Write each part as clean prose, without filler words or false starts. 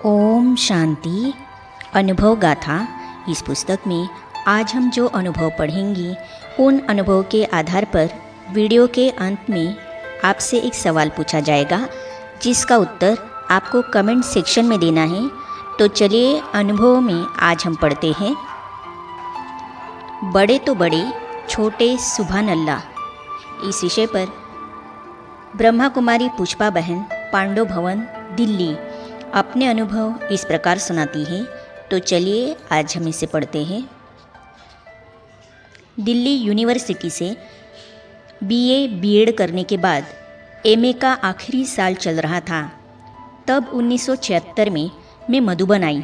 ओम शांति। अनुभव गाथा। इस पुस्तक में आज हम जो अनुभव पढ़ेंगे उन अनुभव के आधार पर वीडियो के अंत में आपसे एक सवाल पूछा जाएगा जिसका उत्तर आपको कमेंट सेक्शन में देना है। तो चलिए अनुभव में आज हम पढ़ते हैं। बड़े तो बड़े, छोटे सुभान अल्लाह। इस विषय पर ब्रह्मा कुमारी पुष्पा बहन, पांडव भवन, दिल्ली अपने अनुभव इस प्रकार सुनाती है। तो चलिए आज हम इसे पढ़ते हैं। दिल्ली यूनिवर्सिटी से बीए बीएड करने के बाद एमए का आखिरी साल चल रहा था। तब 1976 में मैं मधुबन आई।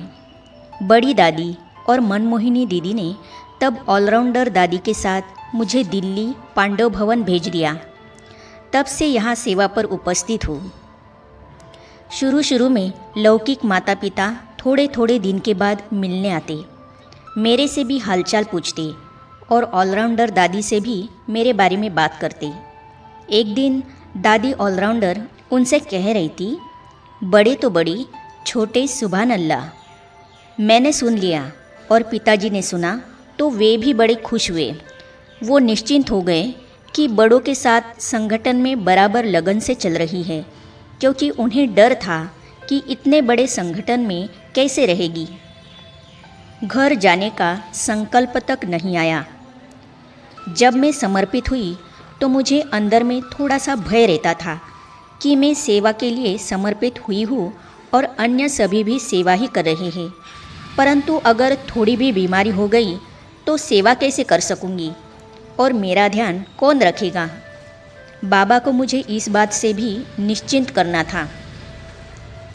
बड़ी दादी और मनमोहिनी दीदी ने तब ऑलराउंडर दादी के साथ मुझे दिल्ली पांडव भवन भेज दिया। तब से यहाँ सेवा पर उपस्थित हूँ। शुरू में लौकिक माता पिता थोड़े थोड़े दिन के बाद मिलने आते, मेरे से भी हालचाल पूछते और ऑलराउंडर दादी से भी मेरे बारे में बात करते। एक दिन दादी ऑलराउंडर उनसे कह रही थी, बड़े तो बड़ी, छोटे सुभान अल्लाह। मैंने सुन लिया और पिताजी ने सुना तो वे भी बड़े खुश हुए। वो निश्चिंत हो गए कि बड़ों के साथ संगठन में बराबर लगन से चल रही है, क्योंकि उन्हें डर था कि इतने बड़े संगठन में कैसे रहेगी। घर जाने का संकल्प तक नहीं आया। जब मैं समर्पित हुई तो मुझे अंदर में थोड़ा सा भय रहता था कि मैं सेवा के लिए समर्पित हुई हूँ और अन्य सभी भी सेवा ही कर रहे हैं, परंतु अगर थोड़ी भी बीमारी हो गई तो सेवा कैसे कर सकूँगी और मेरा ध्यान कौन रखेगा। बाबा को मुझे इस बात से भी निश्चिंत करना था।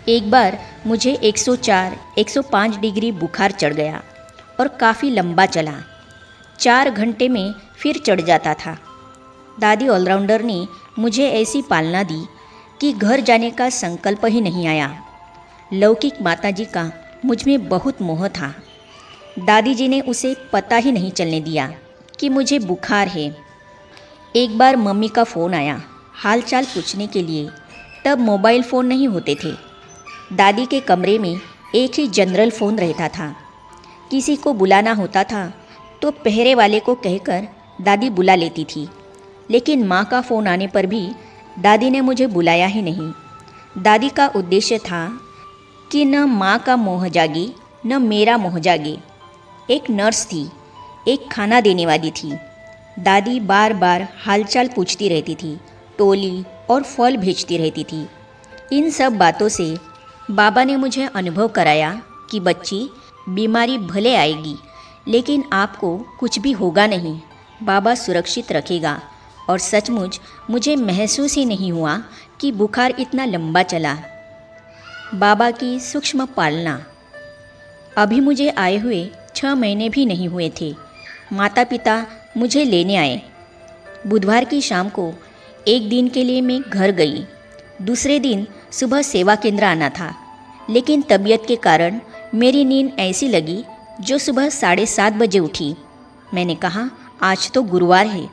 एक बार मुझे 104-105 डिग्री बुखार चढ़ गया और काफ़ी लंबा चला। 4 घंटे में फिर चढ़ जाता था। दादी ऑलराउंडर ने मुझे ऐसी पालना दी कि घर जाने का संकल्प ही नहीं आया। लौकिक माताजी का मुझ में बहुत मोह था। दादी जी ने उसे पता ही नहीं चलने दिया कि मुझे बुखार है। एक बार मम्मी का फ़ोन आया हाल चाल पूछने के लिए। तब मोबाइल फ़ोन नहीं होते थे। दादी के कमरे में एक ही जनरल फ़ोन रहता था। किसी को बुलाना होता था तो पहरे वाले को कहकर दादी बुला लेती थी, लेकिन माँ का फ़ोन आने पर भी दादी ने मुझे बुलाया ही नहीं। दादी का उद्देश्य था कि न माँ का मोह जागे न मेरा मोह जागे। एक नर्स थी, एक खाना देने वाली थी। दादी बार बार हालचाल पूछती रहती थी, टोली और फल भेजती रहती थी। इन सब बातों से बाबा ने मुझे अनुभव कराया कि बच्ची, बीमारी भले आएगी लेकिन आपको कुछ भी होगा नहीं, बाबा सुरक्षित रखेगा। और सचमुच मुझे महसूस ही नहीं हुआ कि बुखार इतना लंबा चला। बाबा की सूक्ष्म पालना। अभी मुझे आए हुए 6 महीने भी नहीं हुए थे। माता पिता मुझे लेने आए। बुधवार की शाम को एक दिन के लिए मैं घर गई। दूसरे दिन सुबह सेवा केंद्र आना था, लेकिन तबीयत के कारण मेरी नींद ऐसी लगी जो सुबह 7:30 बजे उठी। मैंने कहा, आज तो गुरुवार है,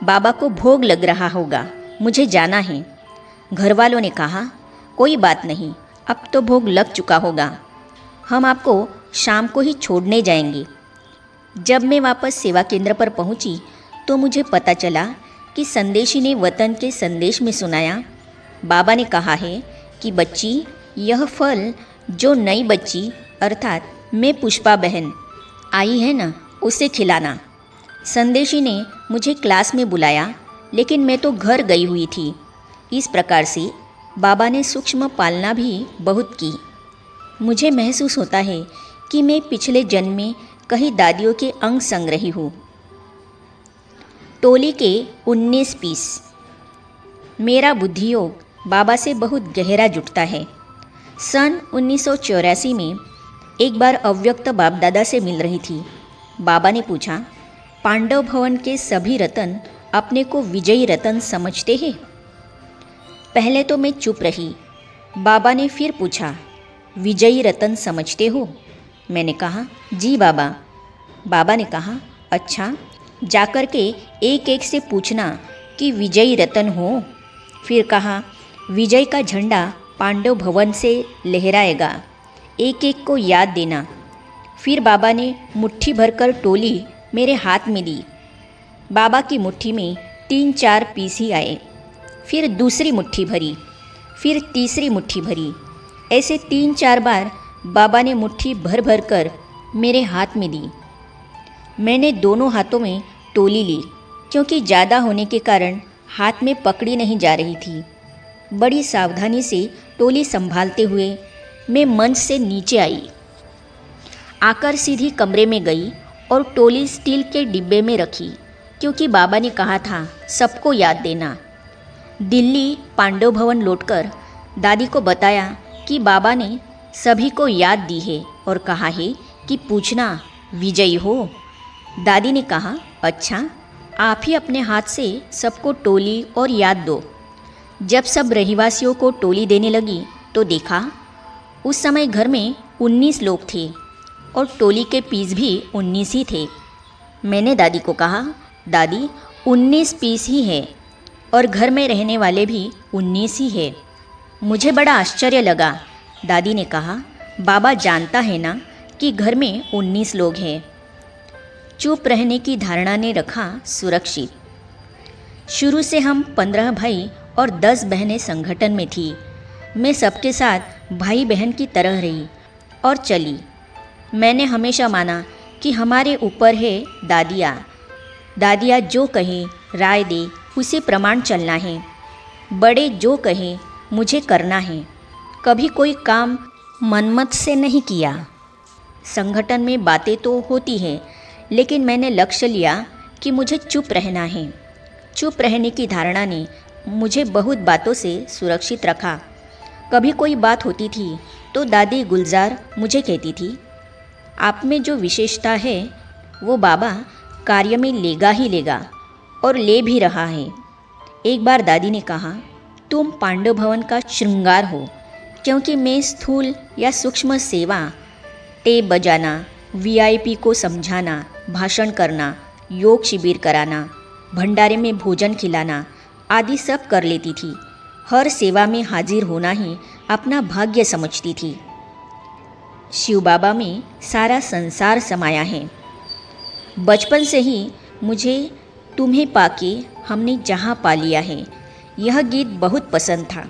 बाबा को भोग लग रहा होगा, मुझे जाना है। घर वालों ने कहा, कोई बात नहीं, अब तो भोग लग चुका होगा, हम आपको शाम को ही छोड़ने जाएंगे। जब मैं वापस सेवा केंद्र पर पहुंची तो मुझे पता चला कि संदेशी ने वतन के संदेश में सुनाया, बाबा ने कहा है कि बच्ची, यह फल जो नई बच्ची अर्थात मैं पुष्पा बहन आई है ना, उसे खिलाना। संदेशी ने मुझे क्लास में बुलाया, लेकिन मैं तो घर गई हुई थी। इस प्रकार से बाबा ने सूक्ष्म पालना भी बहुत की। मुझे महसूस होता है कि मैं पिछले जन्म में कहीं दादियों के अंग संग रही हूँ। टोली के 19 पीस। मेरा बुद्धियोग बाबा से बहुत गहरा जुटता है। सन 1984 में एक बार अव्यक्त बाप दादा से मिल रही थी। बाबा ने पूछा, पांडव भवन के सभी रतन अपने को विजयी रतन समझते हैं? पहले तो मैं चुप रही। बाबा ने फिर पूछा, विजयी रतन समझते हो? मैंने कहा, जी बाबा। बाबा ने कहा, अच्छा, जाकर के एक एक से पूछना कि विजयी रतन हो। फिर कहा, विजय का झंडा पांडव भवन से लहराएगा। एक एक को याद देना। फिर बाबा ने मुट्ठी भरकर टोली मेरे हाथ में दी। बाबा की मुट्ठी में 3-4 पीस ही आए। फिर दूसरी मुट्ठी भरी, फिर तीसरी मुट्ठी भरी। ऐसे 3-4 बार बाबा ने मुट्ठी भर भर कर मेरे हाथ में दी। मैंने दोनों हाथों में टोली ली, क्योंकि ज़्यादा होने के कारण हाथ में पकड़ी नहीं जा रही थी। बड़ी सावधानी से टोली संभालते हुए मैं मंच से नीचे आई, आकर सीधी कमरे में गई और टोली स्टील के डिब्बे में रखी, क्योंकि बाबा ने कहा था सबको याद देना। दिल्ली पांडव भवन लौटकर दादी को बताया कि बाबा ने सभी को याद दी है और कहा है कि पूछना विजयी हो। दादी ने कहा, अच्छा, आप ही अपने हाथ से सबको टोली और याद दो। जब सब रहवासियों को टोली देने लगी तो देखा उस समय घर में 19 लोग थे और टोली के पीस भी 19 ही थे। मैंने दादी को कहा, दादी 19 पीस ही है और घर में रहने वाले भी 19 ही है। मुझे बड़ा आश्चर्य लगा। दादी ने कहा, बाबा जानता है ना कि घर में 19 लोग हैं। चुप रहने की धारणा ने रखा सुरक्षित। शुरू से हम 15 भाई और 10 बहनें संगठन में थी। मैं सबके साथ भाई बहन की तरह रही और चली। मैंने हमेशा माना कि हमारे ऊपर है दादिया। दादिया जो कहे राय दे उसी प्रमाण चलना है। बड़े जो कहे मुझे करना है। कभी कोई काम मनमत से नहीं किया। संगठन में बातें तो होती हैं, लेकिन मैंने लक्ष्य लिया कि मुझे चुप रहना है। चुप रहने की धारणा ने मुझे बहुत बातों से सुरक्षित रखा। कभी कोई बात होती थी तो दादी गुलजार मुझे कहती थी, आप में जो विशेषता है वो बाबा कार्य में लेगा ही लेगा और ले भी रहा है। एक बार दादी ने कहा, तुम पांडव भवन का श्रृंगार हो, क्योंकि मैं स्थूल या सूक्ष्म सेवा, टेप बजाना, वीआईपी को समझाना, भाषण करना, योग शिविर कराना, भंडारे में भोजन खिलाना आदि सब कर लेती थी। हर सेवा में हाजिर होना ही अपना भाग्य समझती थी। शिव बाबा में सारा संसार समाया है। बचपन से ही मुझे तुम्हें पाके हमने जहाँ पा लिया है, यह गीत बहुत पसंद था।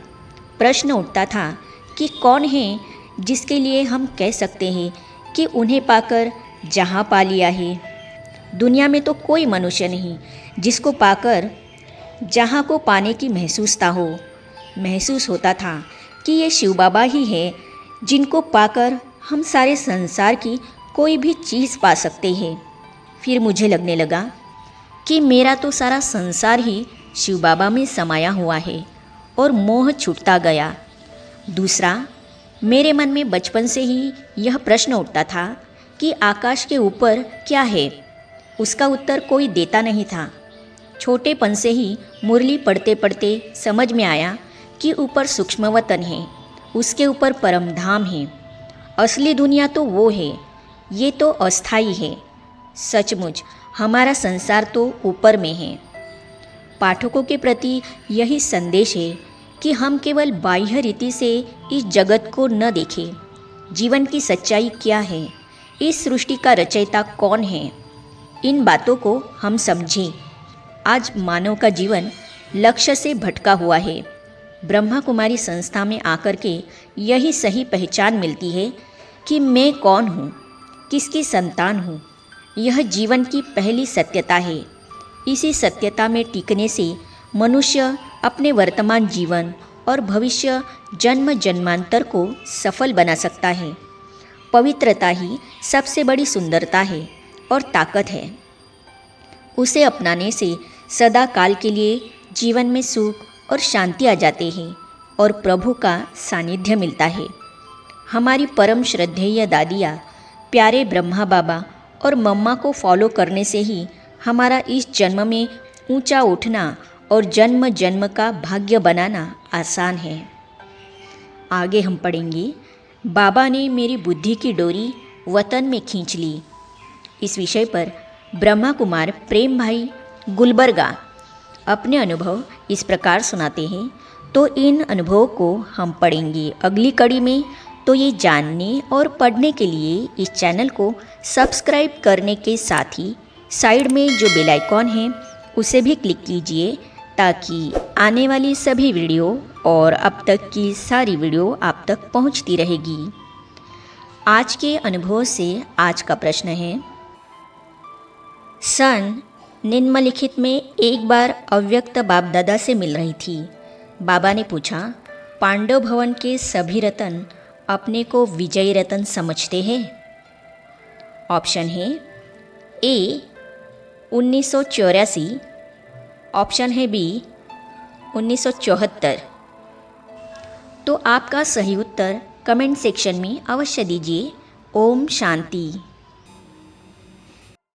प्रश्न उठता था कि कौन है जिसके लिए हम कह सकते हैं कि उन्हें पाकर जहाँ पा लिया है। दुनिया में तो कोई मनुष्य नहीं जिसको पाकर जहाँ को पाने की महसूसता हो। महसूस होता था कि ये शिव बाबा ही है जिनको पाकर हम सारे संसार की कोई भी चीज़ पा सकते हैं। फिर मुझे लगने लगा कि मेरा तो सारा संसार ही शिव बाबा में समाया हुआ है और मोह छूटता गया। दूसरा, मेरे मन में बचपन से ही यह प्रश्न उठता था कि आकाश के ऊपर क्या है। उसका उत्तर कोई देता नहीं था। छोटेपन से ही मुरली पढ़ते पढ़ते समझ में आया कि ऊपर सूक्ष्म वतन है, उसके ऊपर परम धाम है। असली दुनिया तो वो है, ये तो अस्थाई है। सचमुच हमारा संसार तो ऊपर में है। पाठकों के प्रति यही संदेश है कि हम केवल बाह्य रीति से इस जगत को न देखें। जीवन की सच्चाई क्या है, इस सृष्टि का रचयिता कौन है, इन बातों को हम समझें। आज मानव का जीवन लक्ष्य से भटका हुआ है। ब्रह्मा कुमारी संस्था में आकर के यही सही पहचान मिलती है कि मैं कौन हूँ, किसकी संतान हूँ। यह जीवन की पहली सत्यता है। इसी सत्यता में टिकने से मनुष्य अपने वर्तमान जीवन और भविष्य जन्म जन्मांतर को सफल बना सकता है। पवित्रता ही सबसे बड़ी सुंदरता है और ताकत है। उसे अपनाने से सदा काल के लिए जीवन में सुख और शांति आ जाते हैं और प्रभु का सानिध्य मिलता है। हमारी परम श्रद्धेय दादिया, प्यारे ब्रह्मा बाबा और मम्मा को फॉलो करने से ही हमारा इस जन्म में ऊंचा उठना और जन्म जन्म का भाग्य बनाना आसान है। आगे हम पढ़ेंगे, बाबा ने मेरी बुद्धि की डोरी वतन में खींच ली। इस विषय पर ब्रह्मा कुमार प्रेम भाई गुलबर्गा अपने अनुभव इस प्रकार सुनाते हैं, तो इन अनुभवों को हम पढ़ेंगे अगली कड़ी में। तो ये जानने और पढ़ने के लिए इस चैनल को सब्सक्राइब करने के साथ ही साइड में जो बेल आइकॉन है उसे भी क्लिक कीजिए, ताकि आने वाली सभी वीडियो और अब तक की सारी वीडियो आप तक पहुंचती रहेगी। आज के अनुभव से आज का प्रश्न है, सन निम्नलिखित में एक बार अव्यक्त बाप दादा से मिल रही थी। बाबा ने पूछा, पांडव भवन के सभी रतन अपने को विजयी रतन समझते हैं? ऑप्शन है ए 1984, ऑप्शन है बी 1974। तो आपका सही उत्तर कमेंट सेक्शन में अवश्य दीजिए। ओम शांति।